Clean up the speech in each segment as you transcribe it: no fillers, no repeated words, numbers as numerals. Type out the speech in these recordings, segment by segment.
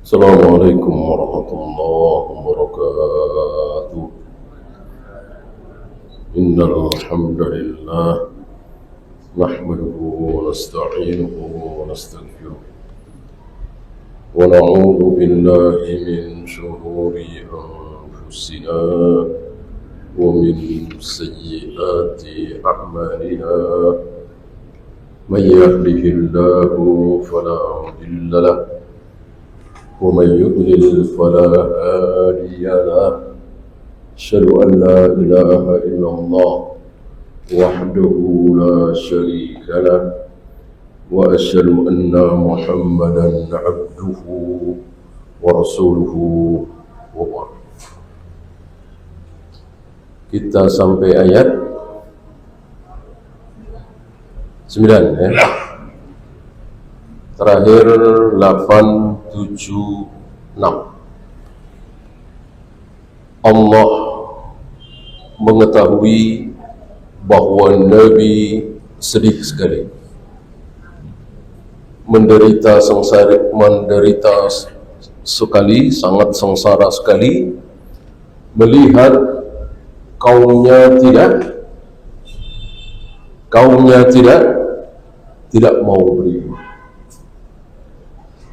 السلام عليكم ورحمة الله وبركاته. إن الحمد لله نحمده ونستعينه ونستغفره ونعوذ بالله من شرور أنفسنا ومن سيئات أعمالنا. من يهده الله فلا مضل له ومن يضلل فلا هادي له. أشهد أن لا إله إلا الله وحده لا شريك له وأشهد أن محمدا عبده ورسوله وبعد. Kita sampai ayat 9 ya. Terakhir 8, 7, 6. Allah mengetahui bahwa Nabi sedih sekali, menderita sekali, sangat sengsara sekali melihat kaumnya tidak mau beriman.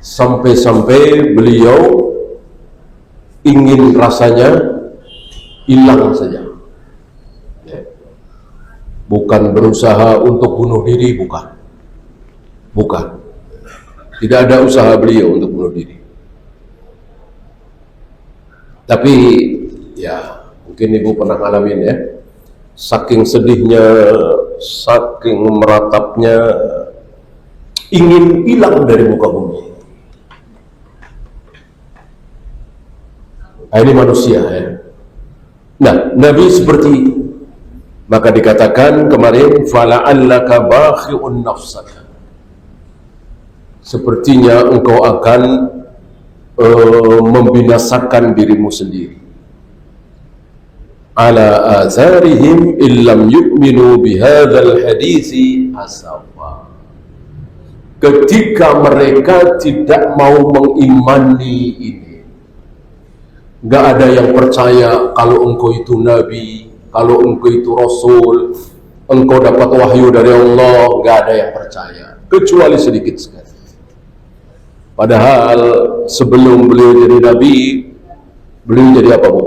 Sampai-sampai beliau ingin rasanya hilang saja. Bukan berusaha untuk bunuh diri, bukan. Tidak ada usaha beliau untuk bunuh diri. Tapi ya mungkin ibu pernah ngalamin ya, saking sedihnya, saking meratapnya, ingin hilang dari muka bumi. Ini manusia ya. Nah, Nabi seperti itu. Maka dikatakan kemarin, fala'allaka bakhi'un nafsaka. Sepertinya engkau akan membinasakan dirimu sendiri. Ala azarihim illam yu'minu bihadzal hadithi asafa. Ketika mereka tidak mau mengimani ini, gak ada yang percaya kalau engkau itu Nabi, kalau engkau itu Rasul, engkau dapat wahyu dari Allah, gak ada yang percaya, kecuali sedikit sekali. Padahal sebelum beliau jadi Nabi, beliau jadi apa bu?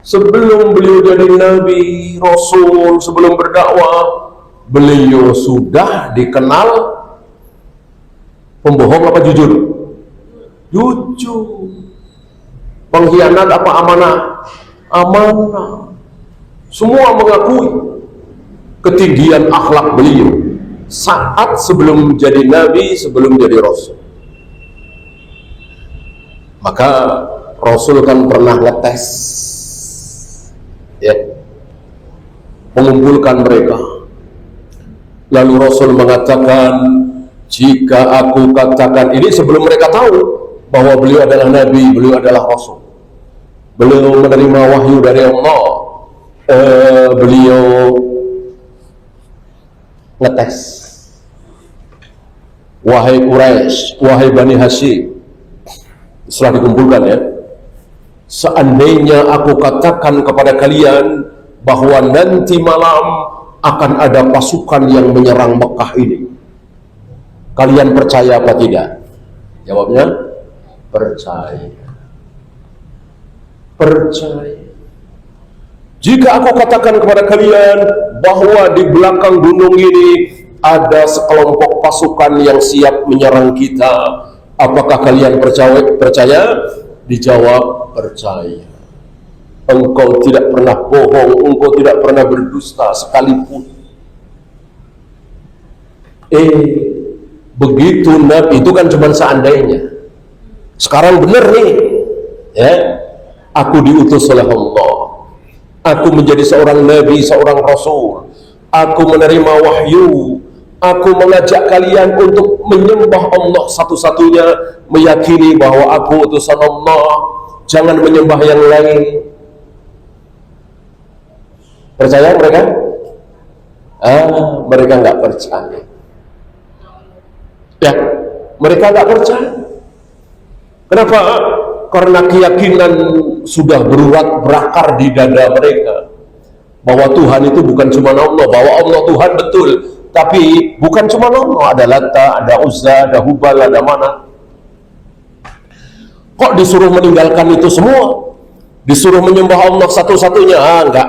Sebelum beliau jadi Nabi, Rasul, sebelum berdakwah, beliau sudah dikenal pembohong apa jujur? Jujur. Pengkhianat apa amanah? Amanah. Semua mengakui ketinggian akhlak beliau saat sebelum jadi Nabi, sebelum jadi Rasul. Maka Rasul kan pernah ngetes ya, mengumpulkan mereka. Lalu Rasul mengatakan, jika aku katakan ini, sebelum mereka tahu bahwa beliau adalah Nabi, beliau adalah Rasul, beliau menerima wahyu dari Allah, beliau ngetes. Wahai Quraisy, wahai Bani Hashim, setelah dikumpulkan ya, seandainya aku katakan kepada kalian bahwa nanti malam akan ada pasukan yang menyerang Mekah ini, kalian percaya apa tidak? Jawabnya, percaya. Jika aku katakan kepada kalian bahwa di belakang gunung ini ada sekelompok pasukan yang siap menyerang kita, apakah kalian percaya? Dijawab, percaya. Engkau tidak pernah bohong, engkau tidak pernah berdusta sekalipun. Begitu Nabi, itu kan cuma seandainya. Sekarang benar nih ya, aku diutus oleh Allah, aku menjadi seorang Nabi, seorang Rasul, aku menerima wahyu, aku mengajak kalian untuk menyembah Allah satu-satunya, meyakini bahwa aku utusan Allah, jangan menyembah yang lain. Percaya mereka? Mereka nggak percaya. Ya, mereka tidak percaya. Kenapa? Karena keyakinan sudah berakar di dada mereka bahwa Tuhan itu bukan cuma Allah, bahwa Allah Tuhan betul, tapi bukan cuma Allah, ada Lata, ada Uzza, ada Hubal, ada Manat. Kok disuruh meninggalkan itu semua? Disuruh menyembah Allah satu-satunya? Enggak.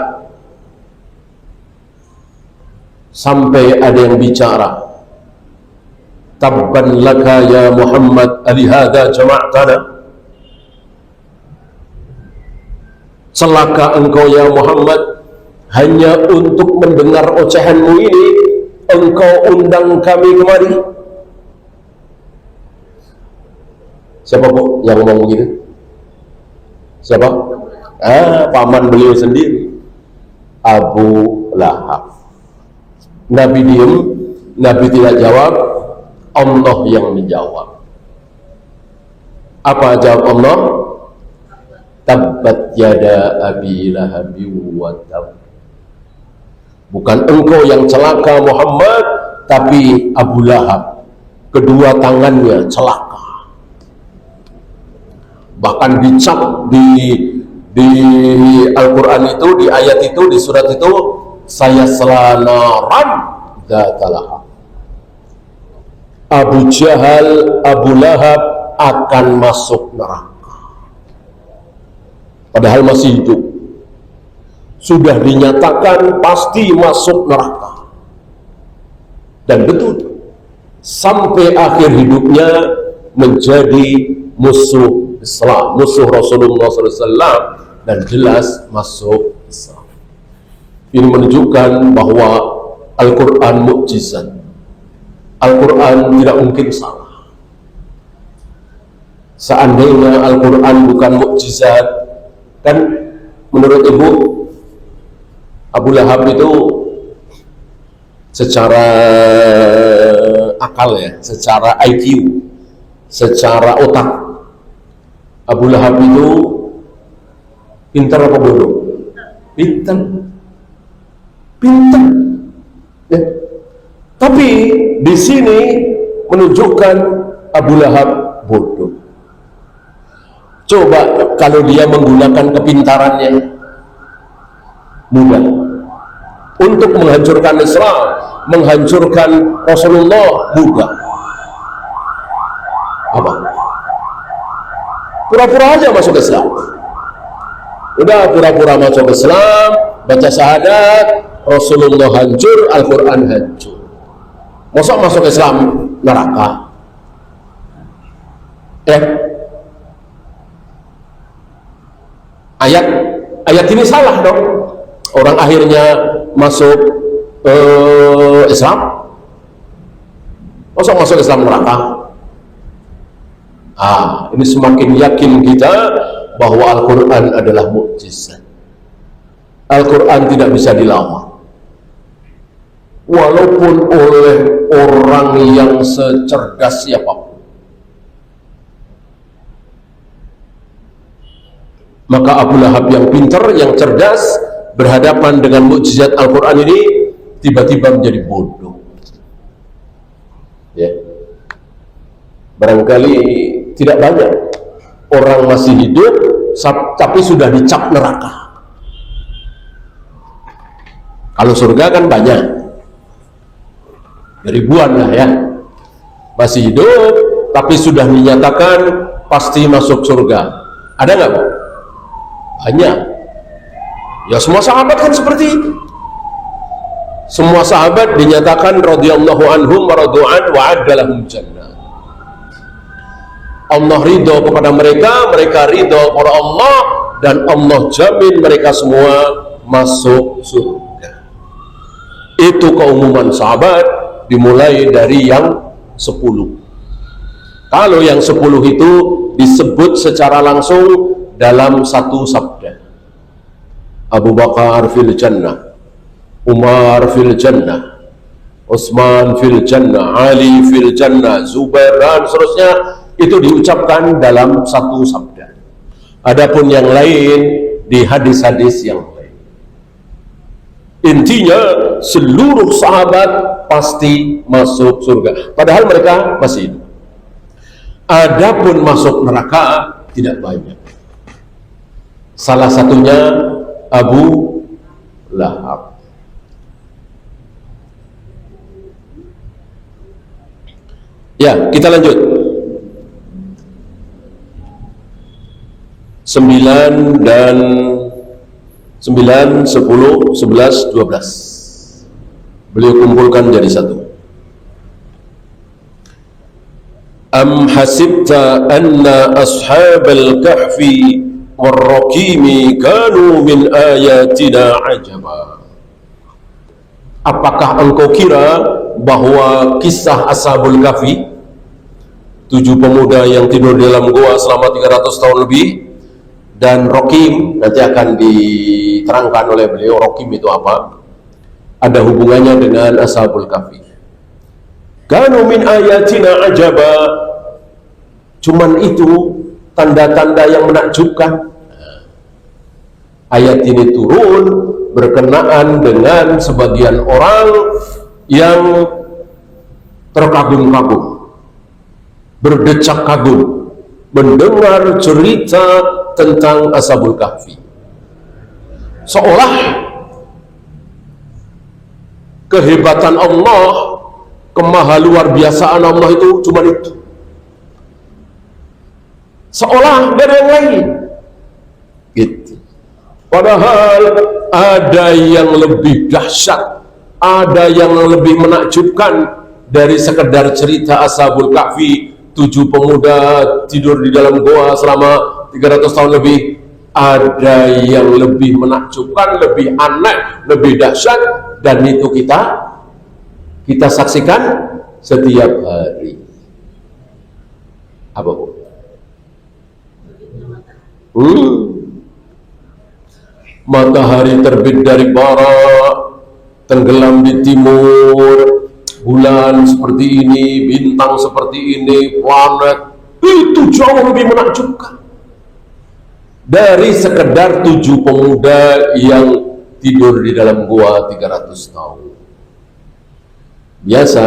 Sampai ada yang bicara, tabban laka ya Muhammad alihada jama'tana. Celaka engkau ya Muhammad, hanya untuk mendengar ocehanmu ini engkau undang kami kemari. Siapa kok yang ngomong begini? Siapa? Paman beliau sendiri, Abu Lahab. Nabi diem, Nabi tidak jawab, Allah yang menjawab. Apa jawab Allah? Tabbat yada abi lahabi wa tab. Bukan engkau yang celaka Muhammad, tapi Abu Lahab, kedua tangannya celaka. Bahkan dicap di Al-Quran itu, di ayat itu, di surat itu, saya selanaran datalah. Abu Jahal, Abu Lahab akan masuk neraka. Padahal masih hidup, sudah dinyatakan pasti masuk neraka. Dan betul, sampai akhir hidupnya menjadi musuh Islam, musuh Rasulullah SAW, dan jelas masuk Islam. Ini menunjukkan bahwa Al-Quran mukjizat. Al-Quran tidak mungkin salah. Seandainya Al-Quran bukan mukjizat, kan menurut ibu, Abu Lahab itu secara akal ya, secara IQ, secara otak, Abu Lahab itu pintar apa bodoh? Pintar. Ya. Tapi di sini menunjukkan Abu Lahab bodoh. Coba kalau dia menggunakan kepintarannya, mudah untuk menghancurkan Islam, menghancurkan Rasulullah, mudah. Apa? Pura-pura aja masuk Islam. Udah pura-pura masuk Islam, baca syahadat, Rasulullah hancur, Al-Quran hancur. Masa masuk Islam neraka? Ayat ini salah dong. Orang akhirnya masuk Islam, masa masuk Islam neraka? Ini semakin yakin kita bahwa Al-Quran adalah mukjizat. Al-Quran tidak bisa dilawan, walaupun oleh orang yang secerdas siapapun. Maka Abu Lahab yang pintar, yang cerdas, berhadapan dengan mukjizat Al-Quran ini, tiba-tiba menjadi bodoh. Ya. Barangkali tidak banyak orang masih hidup tapi sudah dicap neraka. Kalau surga kan banyak, ribuan lah ya, masih hidup tapi sudah dinyatakan pasti masuk surga. Ada nggak Pak? Banyak. Ya semua sahabat kan seperti itu. Semua sahabat dinyatakan radhiyallahu anhum wa radu'an wa adalahum jannah. Allah ridho kepada mereka, mereka ridho kepada Allah, dan Allah jamin mereka semua masuk surga. Itu keumuman sahabat, dimulai dari yang 10. Kalau yang 10 itu disebut secara langsung dalam satu sabda. Abu Bakar fil jannah, Umar fil jannah, Utsman fil jannah, Ali fil jannah, Zubair, dan seterusnya, itu diucapkan dalam satu sabda. Adapun yang lain di hadis-hadis yang lain. Intinya seluruh sahabat pasti masuk surga, padahal mereka masih hidup. Adapun masuk neraka tidak banyak. Salah satunya Abu Lahab. Ya, kita lanjut. 9 dan 9, 10, 11, 12. Beliau kumpulkan jadi satu. Am hasibta anna ashabal kahfi warraqimi kanu min ayatina ajaba. Apakah engkau kira bahwa kisah Ashabul Kahfi, 7 pemuda yang tidur di dalam gua selama 300 tahun lebih, dan Rokim, nanti akan diterangkan oleh beliau Rokim itu apa, ada hubungannya dengan Ashabul Kahfi. Kanu min ayatina ajaba, cuman itu tanda-tanda yang menakjubkan. Ayat ini turun berkenaan dengan sebagian orang yang terkagum-kagum, berdecak kagum mendengar cerita tentang Ashabul Kahfi, seolah kehebatan Allah, kemahaluar biasaan Allah itu cuma itu, seolah tidak ada yang lain gitu. Padahal ada yang lebih dahsyat, ada yang lebih menakjubkan dari sekedar cerita Ashabul Kahfi, 7 pemuda tidur di dalam goa selama 300 tahun lebih. Ada yang lebih menakjubkan, lebih aneh, lebih dahsyat, dan itu kita saksikan setiap hari. Apa? Matahari terbit dari barat, tenggelam di timur, bulan seperti ini, bintang seperti ini, planet, itu jauh lebih menakjubkan dari sekedar 7 pemuda yang tidur di dalam gua 300 tahun. Biasa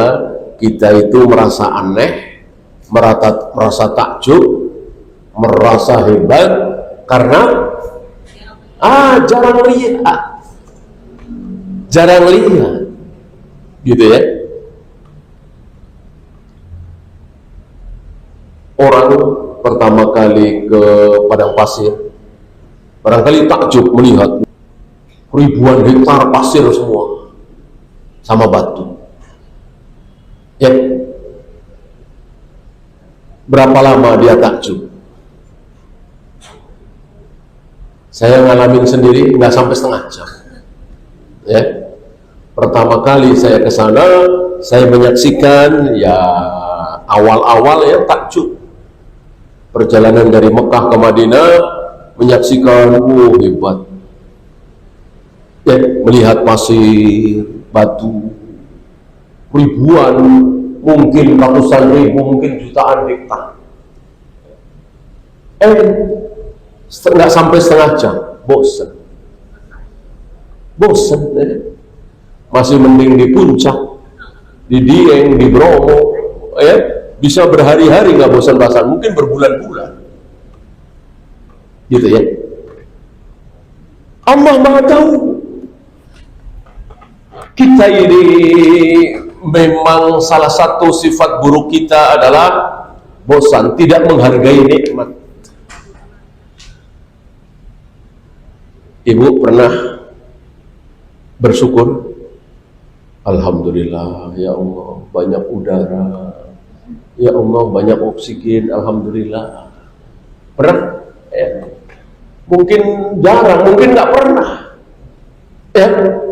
kita itu merasa aneh, merasa takjub, merasa hebat karena jarang lihat gitu ya. Orang pertama kali ke padang pasir barangkali takjub melihat ribuan hektar pasir semua sama batu ya. Berapa lama dia takjub? Saya ngalamin sendiri nggak sampai setengah jam ya. Pertama kali saya ke sana, saya menyaksikan ya awal-awal ya takjub. Perjalanan dari Mekah ke Madinah, menyaksikan, hebat ya, melihat pasir, batu, ribuan, mungkin ratusan ribu, mungkin jutaan hektar. Nggak sampai setengah jam, bosan ya. Masih mending di puncak, di Dieng, di Bromo ya, bisa berhari-hari nggak bosan-bosan, mungkin berbulan-bulan gitu ya. Allah Maha tahu kita ini memang salah satu sifat buruk kita adalah bosan, tidak menghargai nikmat. Ibu pernah bersyukur, alhamdulillah ya Allah banyak udara, ya Allah banyak oksigen, alhamdulillah. Pernah? Ya. Mungkin jarang, mungkin nggak pernah. Ya,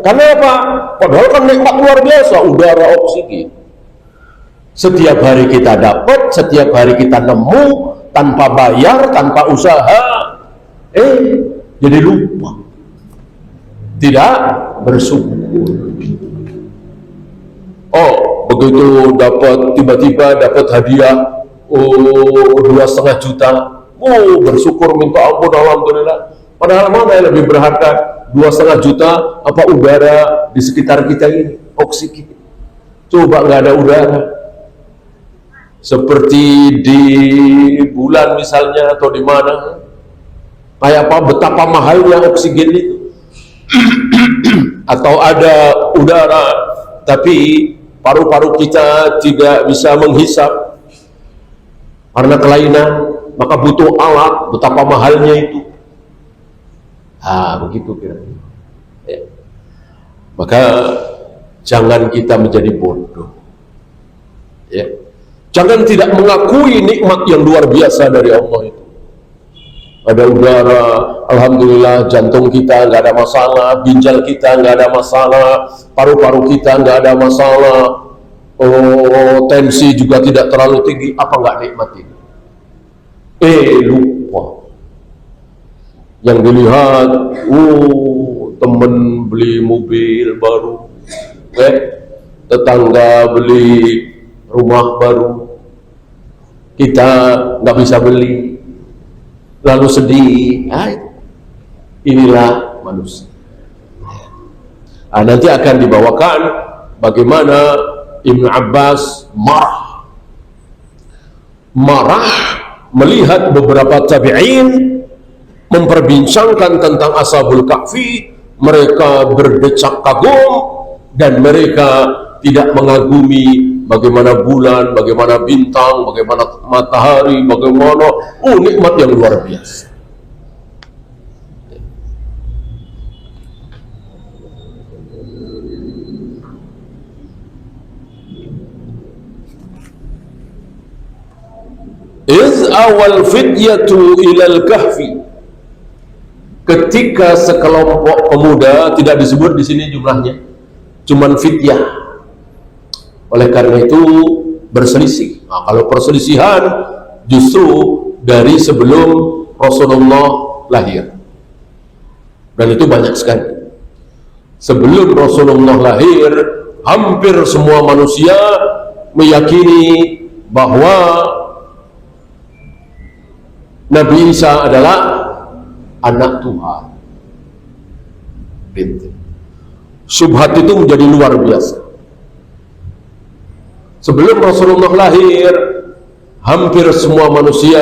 karena apa? Padahal kan nikmat luar biasa, udara, oksigen. Setiap hari kita dapat, setiap hari kita nemu, tanpa bayar, tanpa usaha. Jadi lupa, tidak bersyukur. Oh, begitu dapat, tiba-tiba dapat hadiah, 2,5 juta, bersyukur minta ampun, alhamdulillah. Padahal mana yang lebih berharga, 2,5 juta apa udara di sekitar kita ini, oksigen? Coba nggak ada udara, seperti di bulan misalnya atau di mana, kayak apa, betapa mahalnya oksigen itu. Atau ada udara tapi paru-paru kita tidak bisa menghisap karena kelainan, maka butuh alat, betapa mahalnya itu. Begitu kira-kira. Ya. Maka jangan kita menjadi bodoh. Ya. Jangan tidak mengakui nikmat yang luar biasa dari Allah itu. Ada udara, alhamdulillah, jantung kita nggak ada masalah, ginjal kita nggak ada masalah, paru-paru kita nggak ada masalah, tensi juga tidak terlalu tinggi. Apa nggak nikmat ini? Lupa. Yang dilihat, temen beli mobil baru, tetangga beli rumah baru, kita nggak bisa beli, lalu sedih. Inilah manusia. Nanti akan dibawakan bagaimana Ibnu Abbas marah melihat beberapa tabi'in memperbincangkan tentang Ashabul Kahfi. Mereka berdecak kagum dan mereka tidak mengagumi bagaimana bulan, bagaimana bintang, bagaimana matahari, bagaimana nikmat yang luar biasa. Iz awal fidyatu ilal kahfi, ketika sekelompok pemuda, tidak disebut di sini jumlahnya, cuman fidyah. Oleh karena itu berselisih. Kalau perselisihan justru dari sebelum Rasulullah lahir, dan itu banyak sekali. Sebelum Rasulullah lahir, hampir semua manusia meyakini bahwa Nabi Isa adalah anak Tuhan. Syubhat itu menjadi luar biasa. Sebelum Rasulullah lahir, hampir semua manusia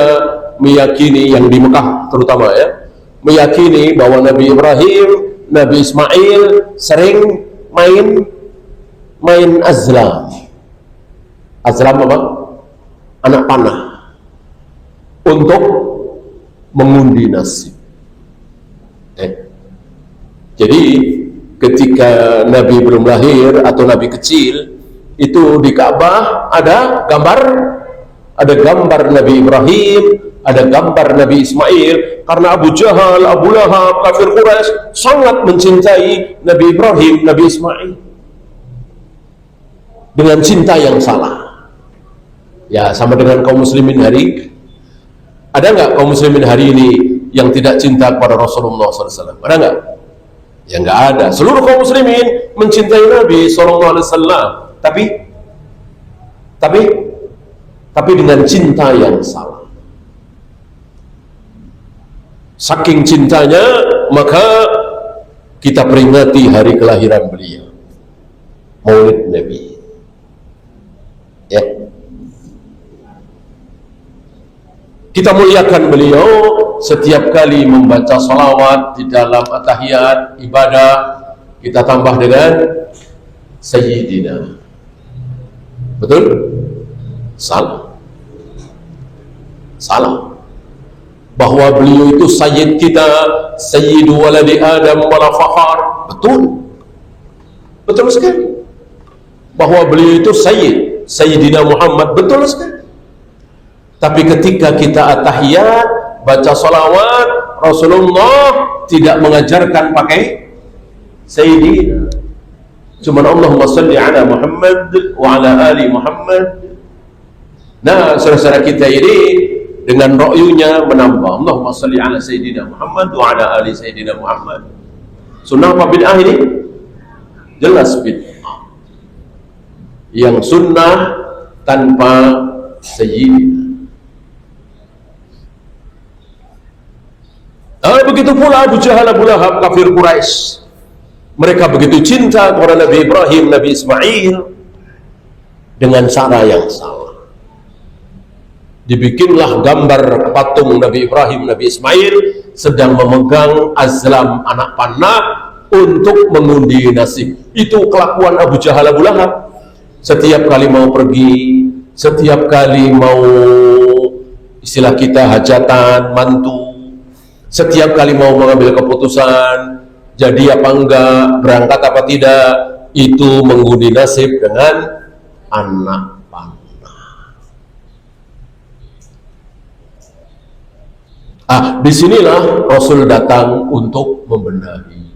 meyakini, yang di Mekah terutama ya, meyakini bahwa Nabi Ibrahim, Nabi Ismail sering main azlam. Azlam apa? Anak panah untuk mengundi nasib. Jadi ketika Nabi belum lahir atau Nabi kecil, itu di Ka'bah ada gambar Nabi Ibrahim, ada gambar Nabi Ismail, karena Abu Jahal, Abu Lahab, kafir Quraisy sangat mencintai Nabi Ibrahim, Nabi Ismail dengan cinta yang salah. Ya, sama dengan kaum muslimin hari ini. Ada nggak kaum muslimin hari ini yang tidak cinta kepada Rasulullah SAW? Ada nggak? Ya nggak ada. Seluruh kaum muslimin mencintai Nabi SAW, tapi dengan cinta yang salah. Saking cintanya, maka kita peringati hari kelahiran beliau, Maulid Nabi. Ya. Kita muliakan beliau setiap kali membaca salawat di dalam at-tahiyat ibadah, kita tambah dengan Sayyidina. Betul? Salah. Bahwa beliau itu sayyid kita, sayyidu waladi Adam wala fakhar. Betul sekali. Bahwa beliau itu Sayyidina Muhammad, betul sekali. Tapi ketika kita at-tahiyat, baca salawat, Rasulullah tidak mengajarkan pakai Sayyidina. Cuma Allahumma salli ala Muhammad wa ala ali Muhammad. Nah, saudara-saudara kita ini dengan ro'yunya menambah Allahumma salli ala Sayyidina Muhammad wa ala ali Sayyidina Muhammad. Sunnah apa bid'ah ini? Jelas bid'ah. Yang sunnah tanpa Sayyidina. Begitu pula Abu Jahal, Abu Lahab, kafir Quraisy. Mereka begitu cinta kepada Nabi Ibrahim, Nabi Ismail dengan cara yang salah. Dibikinlah gambar patung Nabi Ibrahim, Nabi Ismail sedang memegang azlam anak panah untuk mengundi nasib. Itu kelakuan Abu Jahal, Abu Lahab. Setiap kali mau pergi, setiap kali mau istilah kita hajatan, mantu, setiap kali mau mengambil keputusan, jadi apa enggak, berangkat apa tidak, itu mengundi nasib dengan anak. Disinilah Rasul datang untuk membenahi.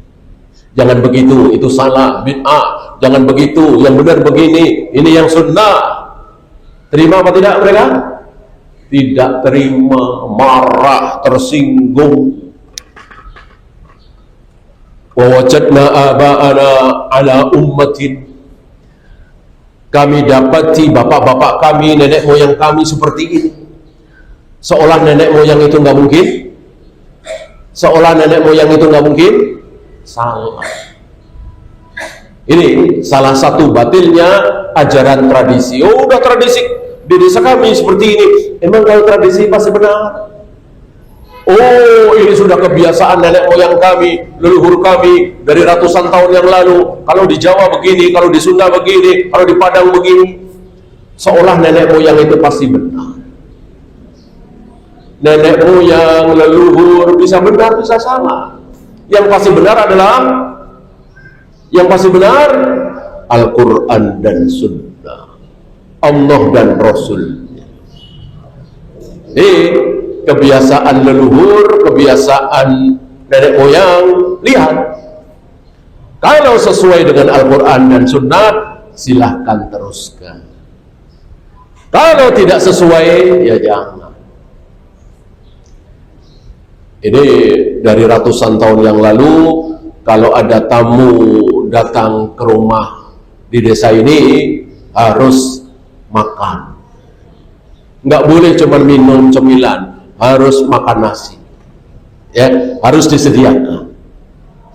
Jangan begitu, itu salah, bid'ah. Jangan begitu, yang benar begini, ini yang sunnah. Terima apa tidak mereka? Tidak terima, marah, tersinggung. Wa wajadna aba'ana ala ummatin. Kami dapati bapak-bapak kami, nenek moyang kami seperti ini. Seolah nenek moyang itu nggak mungkin, seolah nenek moyang itu nggak mungkin, salah. Ini salah satu batilnya ajaran tradisi. Oh, udah tradisi di desa kami seperti ini. Emang kalau tradisi pasti benar? Oh, ini sudah kebiasaan nenek moyang kami, leluhur kami dari ratusan tahun yang lalu. Kalau di Jawa begini, kalau di Sunda begini, kalau di Padang begini. Seolah nenek moyang itu pasti benar. Nenek moyang, leluhur bisa benar, bisa salah. Yang pasti benar adalah Al-Quran dan Sunnah, Allah dan Rasulnya. Kebiasaan leluhur, kebiasaan nenek moyang, lihat. Kalau sesuai dengan Al-Quran dan Sunnah, silahkan teruskan. Kalau tidak sesuai, ya jangan. Ini dari ratusan tahun yang lalu, kalau ada tamu datang ke rumah di desa ini, harus makan. Nggak boleh cuma minum cemilan, harus makan nasi. Ya, harus disediakan.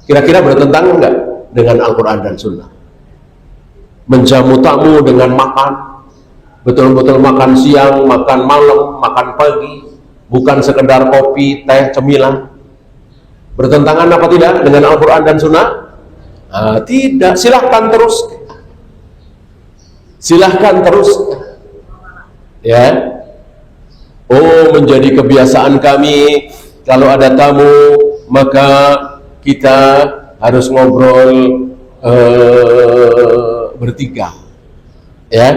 Kira-kira bertentangan nggak dengan Al-Quran dan Sunnah? Menjamu tamu dengan makan, betul-betul makan siang, makan malam, makan pagi, bukan sekedar kopi, teh, cemilan. Bertentangan apa tidak dengan Al-Quran dan Sunnah? Tidak. Silahkan terus. Silahkan terus. Ya. Oh, menjadi kebiasaan kami kalau ada tamu maka kita harus ngobrol bertiga. Ya.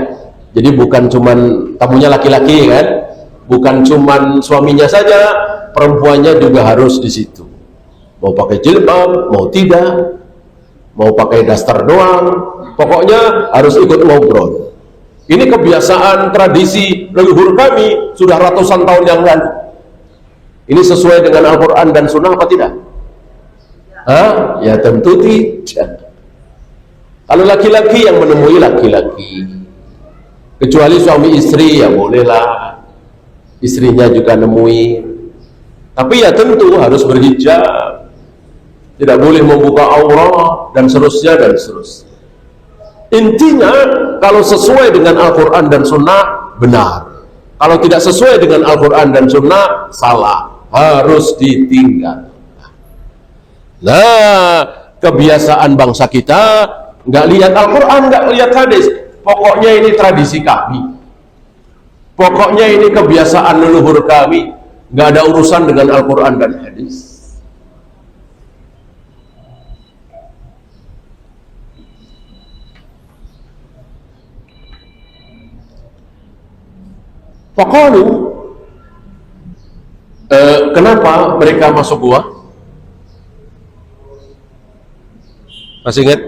Jadi bukan cuman tamunya laki-laki kan? Bukan cuman suaminya saja, perempuannya juga harus di situ. Mau pakai jilbab, mau tidak, mau pakai daster doang, pokoknya harus ikut ngobrol. Ini kebiasaan tradisi leluhur kami sudah ratusan tahun yang lalu. Ini sesuai dengan Al-Quran dan Sunnah apa tidak? Ya tentu tidak. Kalau laki-laki yang menemui laki-laki, kecuali suami istri ya bolehlah. Istrinya juga nemuin, tapi ya tentu harus berhijab, tidak boleh membuka aurat dan seterusnya dan seterusnya. Intinya kalau sesuai dengan Al-Quran dan Sunnah benar, kalau tidak sesuai dengan Al-Quran dan Sunnah salah, harus ditinggal. Nah, kebiasaan bangsa kita nggak lihat Al-Quran, nggak lihat hadis, pokoknya ini tradisi kami. Pokoknya ini kebiasaan leluhur kami, nggak ada urusan dengan Al-Quran dan hadis. Faqalu, kenapa mereka masuk gua? Masih ingat?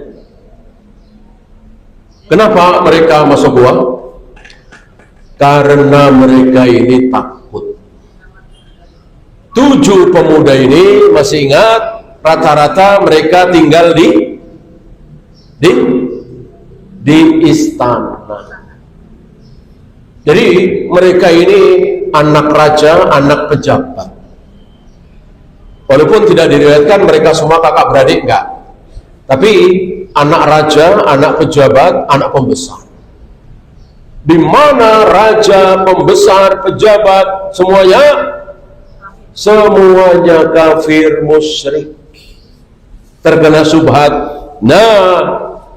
Kenapa mereka masuk gua? Karena mereka ini takut. 7 pemuda ini, masih ingat, rata-rata mereka tinggal di istana. Jadi mereka ini anak raja, anak pejabat. Walaupun tidak diriwayatkan mereka semua kakak beradik, enggak. Tapi anak raja, anak pejabat, anak pembesar. di mana raja, pembesar, pejabat, semuanya kafir, musyrik, terkena subhat. Nah,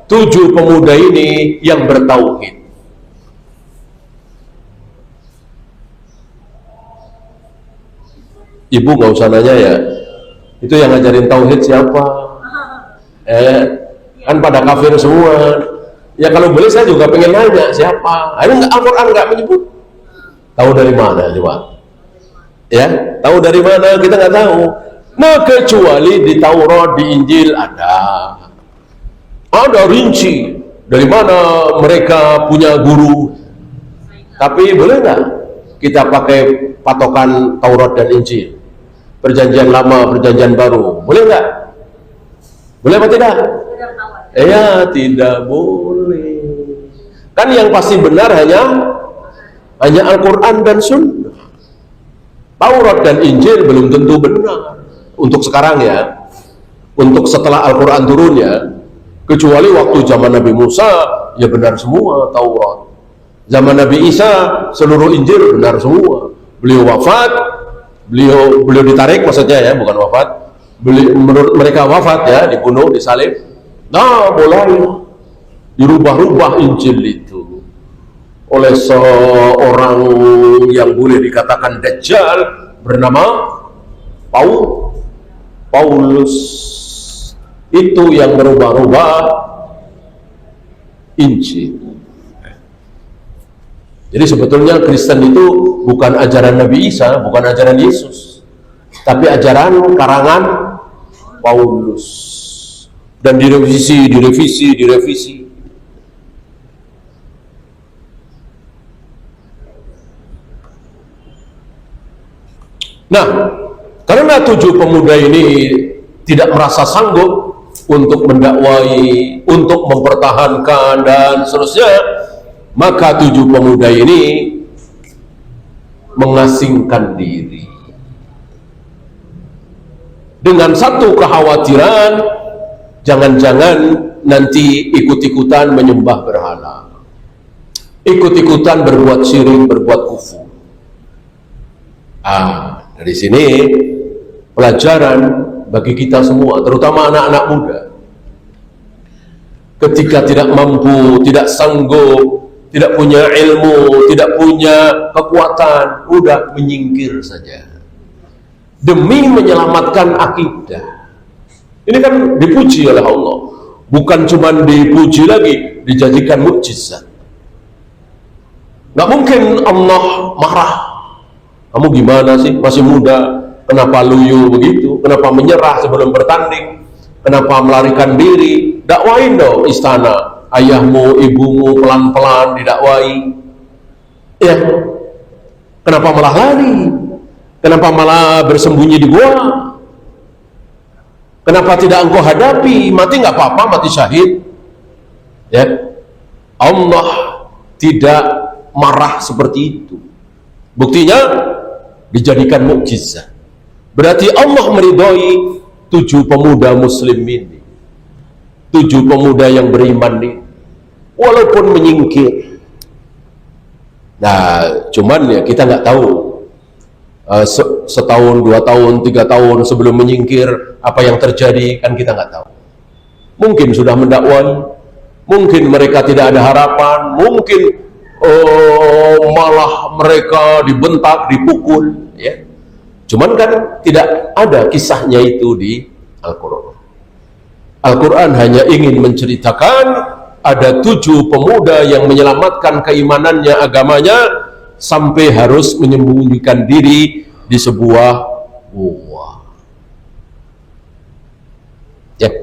7 pemuda ini yang bertauhid. Ibu nggak usah nanya ya, itu yang ngajarin tauhid siapa? Kan pada kafir semua. Ya kalau boleh saya juga pengen nanya siapa. Ini Al-Quran nggak menyebut. Tahu dari mana coba? Ya, tahu dari mana kita nggak tahu. Nah, kecuali di Taurat, di Injil ada rinci dari mana mereka punya guru. Tapi boleh nggak kita pakai patokan Taurat dan Injil? Perjanjian lama, perjanjian baru, boleh nggak? Boleh apa tidak? Ya, tidak boleh. Kan yang pasti benar hanya Al-Quran dan Sunnah. Taurat dan Injil belum tentu benar untuk sekarang ya, untuk setelah Al-Quran turun ya. Kecuali waktu zaman Nabi Musa ya benar semua Taurat. Zaman Nabi Isa seluruh Injil benar semua. Beliau wafat, beliau ditarik maksudnya ya, bukan wafat. Menurut mereka wafat ya, dibunuh, disalib. Nah, mulai dirubah-rubah Injil itu oleh seorang yang boleh dikatakan Dajjal bernama Paulus. Itu yang merubah-rubah Injil. Jadi sebetulnya Kristen itu bukan ajaran Nabi Isa, bukan ajaran Yesus, tapi ajaran karangan Paulus. Dan direvisi. Nah, karena 7 pemuda ini tidak merasa sanggup untuk mendakwai, untuk mempertahankan dan seterusnya, maka 7 pemuda ini mengasingkan diri dengan satu kekhawatiran, jangan-jangan nanti ikut-ikutan menyembah berhala, ikut-ikutan berbuat syirik, berbuat kufur. Dari sini pelajaran bagi kita semua, terutama anak-anak muda. Ketika tidak mampu, tidak sanggup, tidak punya ilmu, tidak punya kekuatan, udah menyingkir saja demi menyelamatkan akidah. Ini kan dipuji oleh Allah, bukan cuma dipuji lagi, dijadikan mukjizat. Nggak mungkin Allah marah. Kamu gimana sih, masih muda, kenapa luyu begitu, kenapa menyerah sebelum bertanding, kenapa melarikan diri? Dakwain dong istana, ayahmu, ibumu pelan-pelan didakwai. Ya, kenapa malah lari? Kenapa malah bersembunyi di gua? Kenapa tidak engkau hadapi? Mati nggak apa-apa, mati syahid. Ya, Allah tidak marah seperti itu. Buktinya dijadikan mukjizat. Berarti Allah meridhoi 7 pemuda muslim ini, 7 pemuda yang beriman ini, walaupun menyingkir. Nah, cuman ya kita nggak tahu setahun, 2 tahun, 3 tahun sebelum menyingkir apa yang terjadi, kan kita nggak tahu. Mungkin sudah mendakwai, mungkin mereka tidak ada harapan, mungkin malah mereka dibentak, dipukul, ya. Cuman kan tidak ada kisahnya itu di Al-Quran. Al-Quran hanya ingin menceritakan ada 7 pemuda yang menyelamatkan keimanannya, agamanya, sampai harus menyembunyikan diri di sebuah gua. Ya.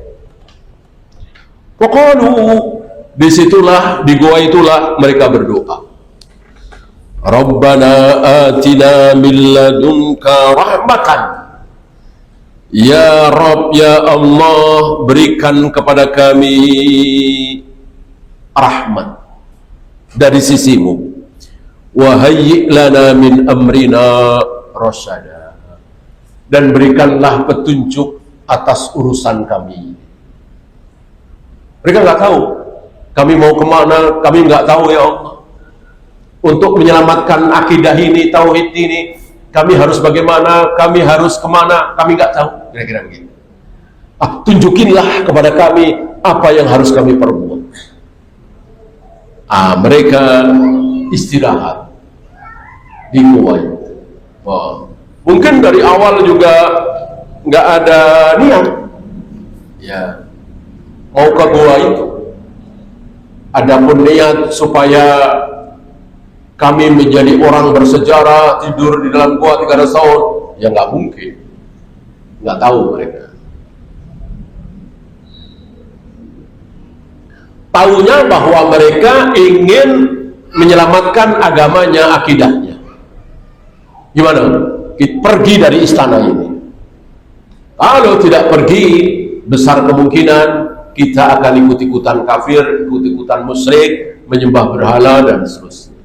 Pokoknya disitulah, di gua itulah mereka berdoa. Rabbana atina min ladunka rahmatan. Ya Rabb, ya Allah, berikan kepada kami rahmat dari sisimu. Wa hayyi' lana min amrina rasyada. Dan berikanlah petunjuk atas urusan kami. Mereka nggak tahu kami mau kemana, kami nggak tahu ya Allah. untuk menyelamatkan akidah ini, tauhid ini, kami harus bagaimana, kami harus kemana, kami nggak tahu, kira-kira begitu. Tunjukinlah kepada kami apa yang harus kami perbuat. Mereka istirahat di Kuwait. Mungkin dari awal juga nggak ada niat, ya, mau ke gua itu. Adapun niat supaya kami menjadi orang bersejarah tidur di dalam gua 300 tahun, ya nggak mungkin. Nggak tahu mereka. Taunya bahwa mereka ingin menyelamatkan agamanya, akidahnya. Gimana? Pergi dari istana ini. Kalau tidak pergi, besar kemungkinan kita akan ikut-ikutan kafir, ikut-ikutan musyrik, menyembah berhala dan seterusnya.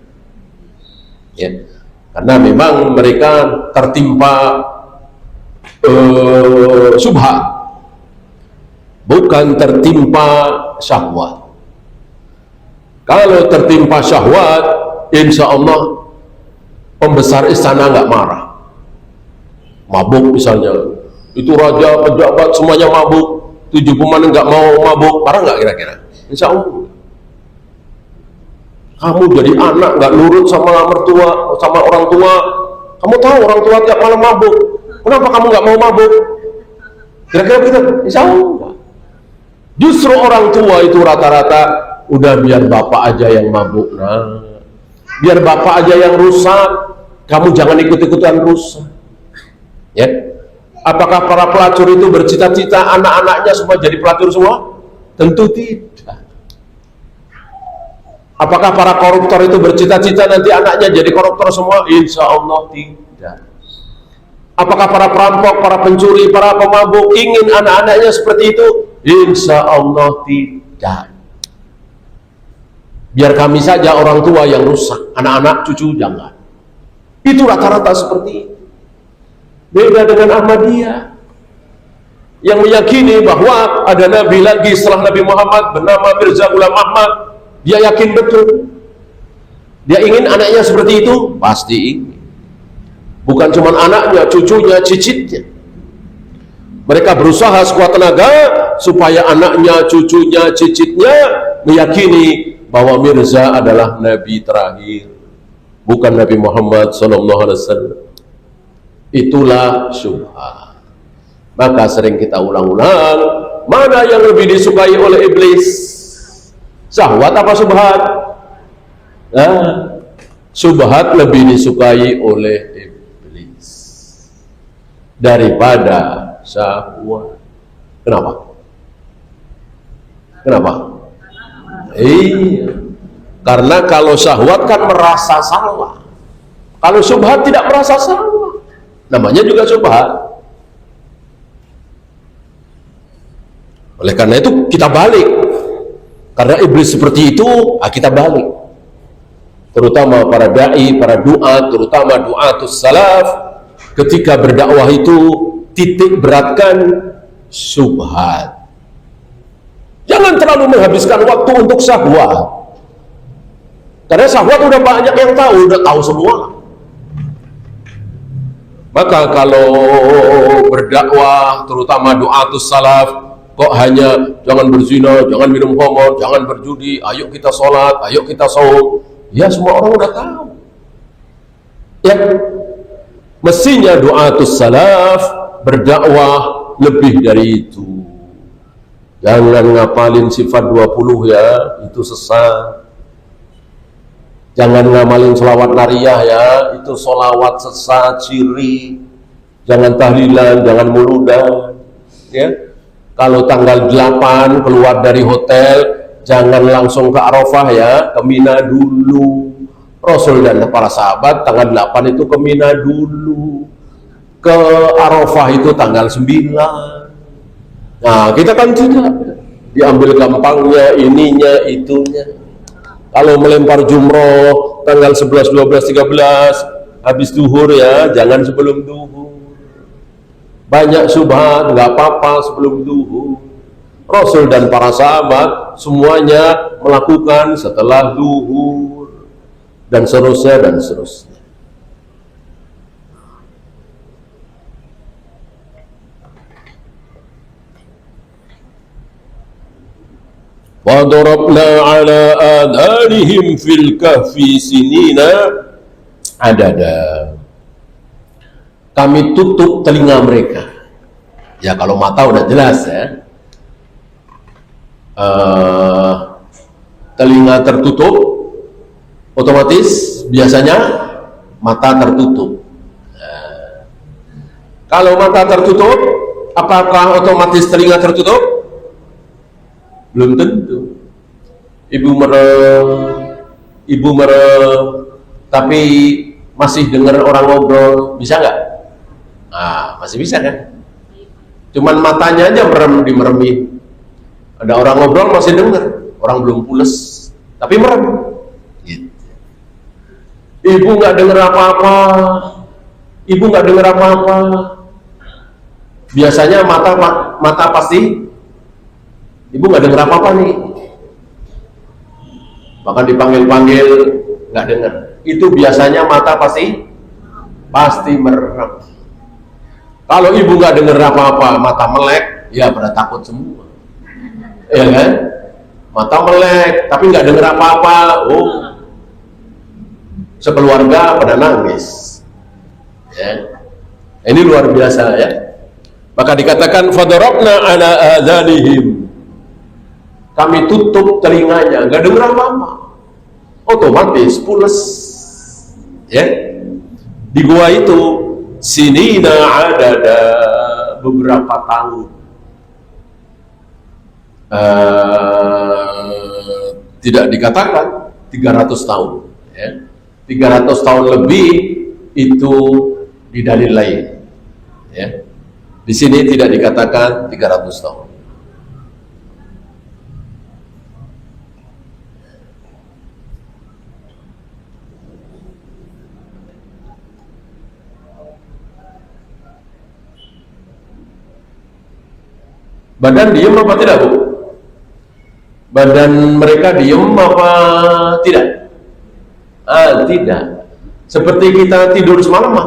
Ya. Karena memang mereka tertimpa syubhat, bukan tertimpa syahwat. Kalau tertimpa syahwat, insya Allah pembesar istana nggak marah. Mabuk misalnya, itu raja, pejabat semuanya mabuk, 7 pemain nggak mau mabuk, marah nggak kira-kira? Insya Allah. Kamu jadi anak nggak nurut sama mertua, sama orang tua. Kamu tahu orang tua tiap malam mabuk, kenapa kamu nggak mau mabuk? Kira-kira begitu? Insya Allah. Justru orang tua itu rata-rata udah biar bapak aja yang mabuk, biar bapak aja yang rusak, kamu jangan ikut-ikutan rusak. Ya, apakah para pelacur itu bercita-cita anak-anaknya semua jadi pelacur semua? Tentu tidak. Apakah para koruptor itu bercita-cita nanti anaknya jadi koruptor semua? Insya Allah tidak. Apakah para perampok, para pencuri, para pemabuk ingin anak-anaknya seperti itu? Insya Allah tidak. Biar kami saja orang tua yang rusak, anak-anak, cucu jangan. Itu rata-rata seperti itu. Beda dengan Ahmadiyah yang meyakini bahwa ada nabi lagi setelah Nabi Muhammad bernama Mirza Ghulam Ahmad. Dia yakin betul. Dia ingin anaknya seperti itu, pasti ingin. Bukan cuma anaknya, cucunya, cicitnya. Mereka berusaha sekuat tenaga supaya anaknya, cucunya, cicitnya meyakini bahwa Mirza adalah nabi terakhir, bukan Nabi Muhammad SAW. Itulah syubhat. Maka sering kita ulang-ulang, mana yang lebih disukai oleh iblis? Syahwat apa syubhat? Syubhat lebih disukai oleh iblis daripada syahwat. Kenapa? Kenapa? Iya, karena kalau syahwat kan merasa salah, kalau syubhat tidak merasa salah, namanya juga syubhat. Oleh karena itu kita balik, karena iblis seperti itu, kita balik. Terutama para dai, para duat, terutama duatus salaf, ketika berdakwah itu titik beratkan syubhat. Jangan terlalu menghabiskan waktu untuk syahwat, karena syahwat udah banyak yang tahu, udah tahu semua. Maka kalau berdakwah, terutama duatus salaf, kok hanya jangan berzina, jangan minum khamr, jangan berjudi, ayo kita sholat, ayo kita saum, ya semua orang udah tahu. Ya, mestinya duatus salaf berdakwah lebih dari itu. Jangan ngapalin sifat 20 ya, itu sesat. Jangan ngamalin sholawat nariyah ya, itu sholawat sesat, syirik. Jangan tahlilan, jangan muludan. Ya. Kalau tanggal 8 keluar dari hotel, jangan langsung ke Arafah ya, ke Mina dulu. Rasul dan para sahabat tanggal 8 itu ke Mina dulu. Ke Arafah itu tanggal 9. Nah, kita kan tidak, diambil gampangnya, ininya, itunya. Kalau melempar jumroh tanggal 11, 12, 13 habis duhur ya, jangan sebelum duhur. Banyak syubhat, nggak apa-apa sebelum duhur. Rasul dan para sahabat semuanya melakukan setelah duhur. dan seterusnya dan seterusnya. وَضَرَبْنَا عَلَى آذَانِهِمْ فِي الْكَهْفِ سِنِينَ عَدَدًا. Kami tutup telinga mereka. Ya kalau mata udah jelas ya. Telinga tertutup, otomatis biasanya mata tertutup. Kalau mata tertutup, apakah otomatis telinga tertutup? Belum tentu. Ibu merem, tapi masih dengar orang ngobrol, bisa nggak? Nah, masih bisa kan? Cuman matanya aja dimeremin. Ada orang ngobrol masih dengar, orang belum pules, tapi merem. Gitu. Ibu nggak dengar apa-apa, ibu nggak dengar apa-apa. Biasanya mata pasti. Ibu nggak dengar apa-apa nih, bahkan dipanggil-panggil nggak dengar. Itu biasanya mata pasti merem. Kalau ibu nggak dengar apa-apa, mata melek, ya pada takut semua, ya kan? Mata melek, tapi nggak dengar apa-apa, oh, sekeluarga pada nangis. Ya. Ini luar biasa ya. Maka dikatakan fadarabna ala adhanihim. Kami tutup telinganya, nggak dengar apa-apa, otomatis pules. Ya, di gua itu sinina adada, beberapa tahun. Tidak dikatakan 300 tahun. Ya. 300 tahun lebih itu di dalil lain. Ya. Di sini tidak dikatakan 300 tahun. Badan diem apa tidak, Bu? Badan mereka diem apa tidak? Tidak. Seperti kita tidur semalam,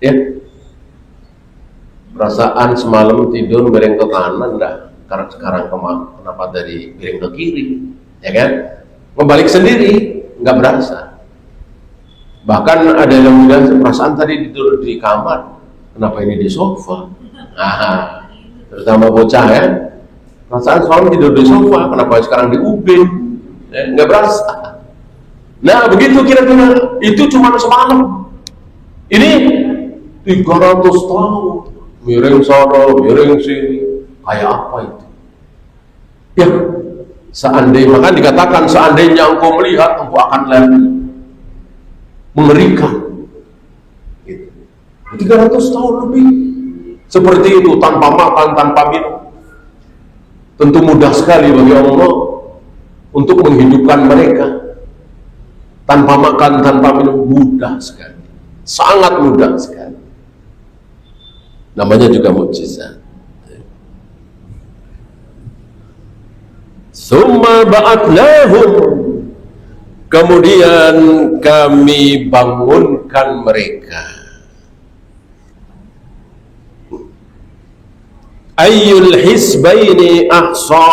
ya. Perasaan semalam tidur miring ke kanan, dah. Karena sekarang kenapa dari miring ke kiri, ya kan? Membalik sendiri, nggak berasa. Bahkan ada yang bilang perasaan tadi tidur di kamar, kenapa ini di sofa? Terutama bocah ya, perasaan semalam tidur di sofa, kenapa sekarang di ubin? Nggak berasa. Nah begitu kira-kira, itu cuma semalam. Ini 300 tahun, miring sana, miring sini, kayak apa itu? Ya, seandainya, maka dikatakan seandainya engkau melihat, engkau akan lihat mengerikan. 300 tahun lebih. Seperti itu, tanpa makan, tanpa minum. Tentu mudah sekali bagi Allah untuk menghidupkan mereka. Tanpa makan, tanpa minum, mudah sekali. Sangat mudah sekali. Namanya juga mukjizat. Summa ba'atnahum. Kemudian kami bangunkan mereka. Ayyul hisbaini ahsa,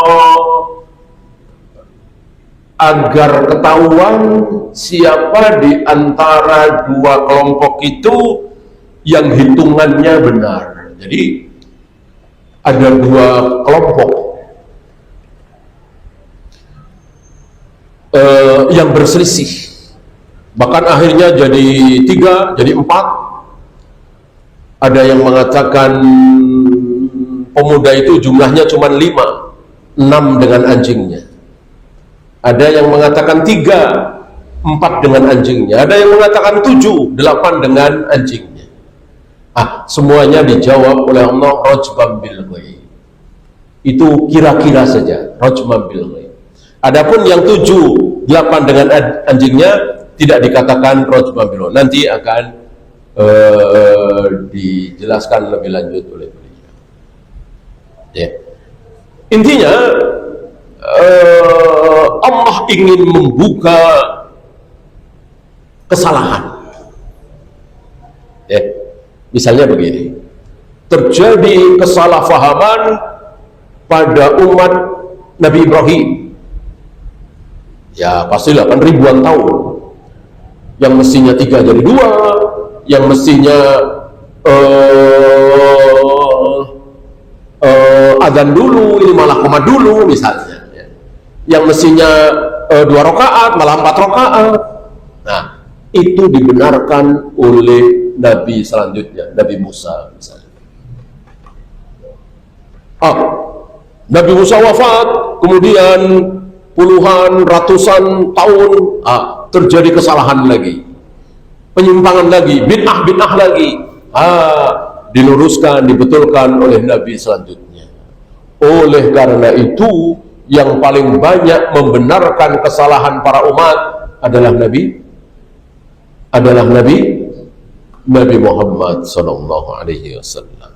agar ketahuan siapa di antara dua kelompok itu yang hitungannya benar. Jadi ada dua kelompok yang berselisih, bahkan akhirnya jadi 3, jadi 4. Ada yang mengatakan pemuda itu jumlahnya cuma 5, 6 dengan anjingnya. Ada yang mengatakan 3, 4 dengan anjingnya. Ada yang mengatakan 7, 8 dengan anjingnya. Semuanya dijawab oleh Allah rajman bil ghaib. Itu kira-kira saja, rajman bil ghaib. Adapun yang 7, 8 dengan anjingnya tidak dikatakan rajman bil ghaib. Nanti akan dijelaskan lebih lanjut oleh beliau. Ya. Intinya Allah ingin membuka kesalahan. Misalnya begini, terjadi kesalahpahaman pada umat Nabi Ibrahim. Ya pastilah kan ribuan tahun. Yang mestinya 3 jadi 2, yang mestinya adzan dulu, ini malah koma dulu misalnya. Yang mestinya 2 rakaat malah 4 rakaat. Nah, itu dibenarkan oleh Nabi selanjutnya, Nabi Musa misalnya. Nabi Musa wafat, kemudian puluhan, ratusan tahun terjadi kesalahan lagi, penyimpangan lagi, bid'ah lagi, diluruskan, dibetulkan oleh Nabi selanjutnya. Oleh karena itu, yang paling banyak membenarkan kesalahan para umat adalah Nabi Muhammad Sallallahu Alaihi Wasallam.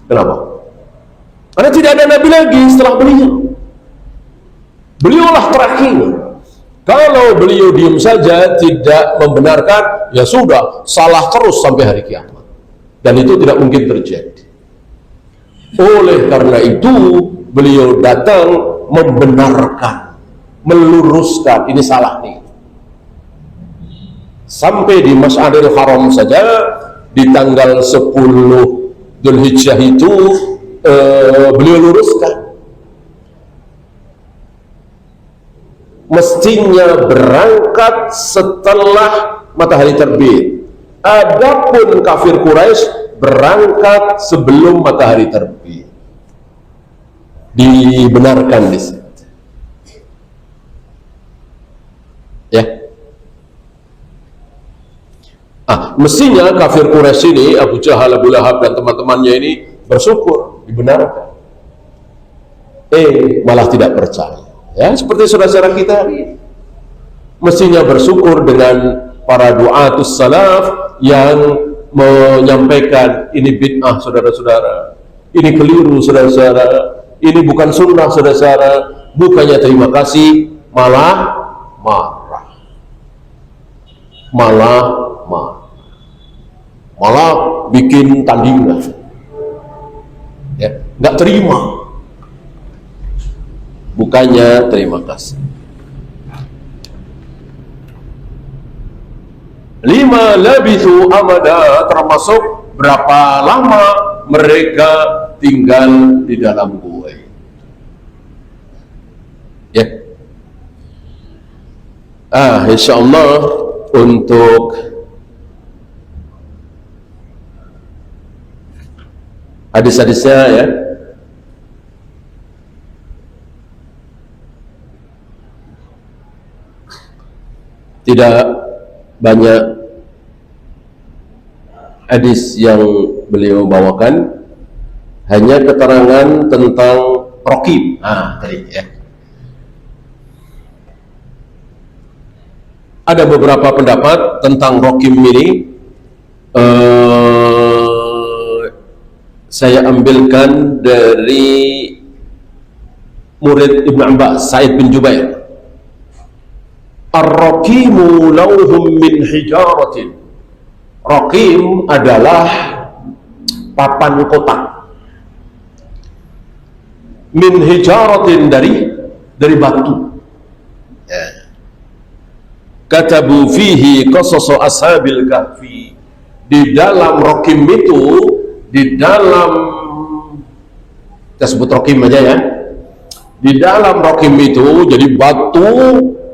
Kenapa? Karena tidak ada nabi lagi setelah beliau. Beliaulah terakhir. Kalau beliau diam saja, tidak membenarkan, ya sudah, salah terus sampai hari kiamat. Dan itu tidak mungkin terjadi. Oleh karena itu, beliau datang membenarkan, meluruskan, ini salah nih. Sampai di Masjidil Haram saja, di tanggal 10 Dzulhijjah itu, beliau luruskan. Mestinya berangkat setelah matahari terbit. Adapun kafir Quraisy berangkat sebelum matahari terbit. Dibenarkan di situ. Ya. Mestinya kafir Quraisy ini, Abu Jahal, Abu Lahab dan teman-temannya ini bersyukur, dibenarkan. Malah tidak percaya. Ya, seperti saudara-saudara kita ini. Mestinya bersyukur dengan para du'atus salaf yang menyampaikan ini bid'ah saudara-saudara, ini keliru saudara-saudara, ini bukan sunnah saudara-saudara. Bukannya terima kasih, malah marah, malah bikin tandingan, ya, nggak terima. Bukannya terima kasih. 5 labithu amada, termasuk berapa lama mereka tinggal di dalam gua. Ya. Insyaallah untuk hadis-hadisnya ya. Tidak banyak hadis yang beliau bawakan, hanya keterangan tentang Raqib. Tadi ya. Ada beberapa pendapat tentang Raqib ini. Saya ambilkan dari murid Ibn Abbas, Sa'id bin Jubair. Ar-Raqimu lauhum min hijaratin. Raqim adalah papan kotak. Min hijaratin, dari batu. Katabu fihi qasasa ashabil kahfi. Di dalam Raqim itu, di dalam, kita sebut Raqim aja ya. Di dalam Raqim itu jadi batu,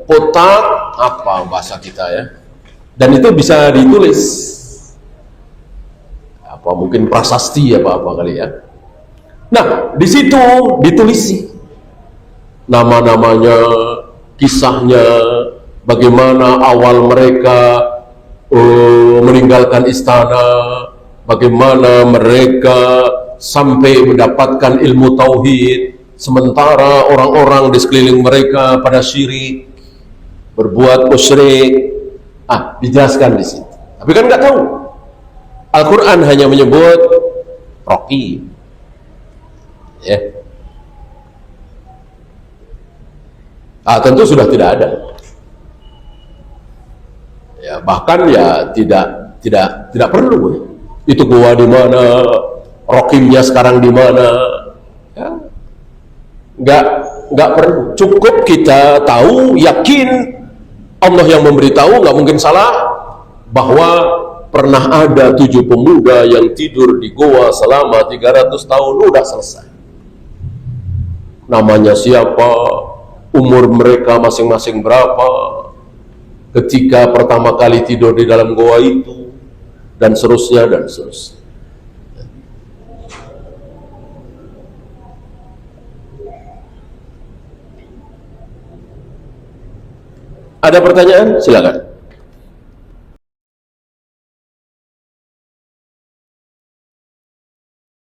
kotak, apa bahasa kita ya, dan itu bisa ditulis, apa mungkin prasasti apa kali ya. Nah, di situ ditulisi nama-namanya, kisahnya, bagaimana awal mereka meninggalkan istana, bagaimana mereka sampai mendapatkan ilmu tauhid, sementara orang-orang di sekeliling mereka pada syirik, berbuat musyrik. Dijelaskan di situ. Tapi kan nggak tahu. Al-Quran hanya menyebut Raqib. Ya. Tentu sudah tidak ada. Ya, bahkan ya tidak perlu ya. Itu gua di mana, rokimnya sekarang di mana, ya, nggak perlu. Cukup kita tahu, yakin Allah yang memberitahu, nggak mungkin salah, bahwa pernah ada 7 pemuda yang tidur di goa selama 300 tahun, udah selesai. Namanya siapa, umur mereka masing-masing berapa, ketika pertama kali tidur di dalam goa itu, dan seterusnya dan seterusnya. Ada pertanyaan? Silakan.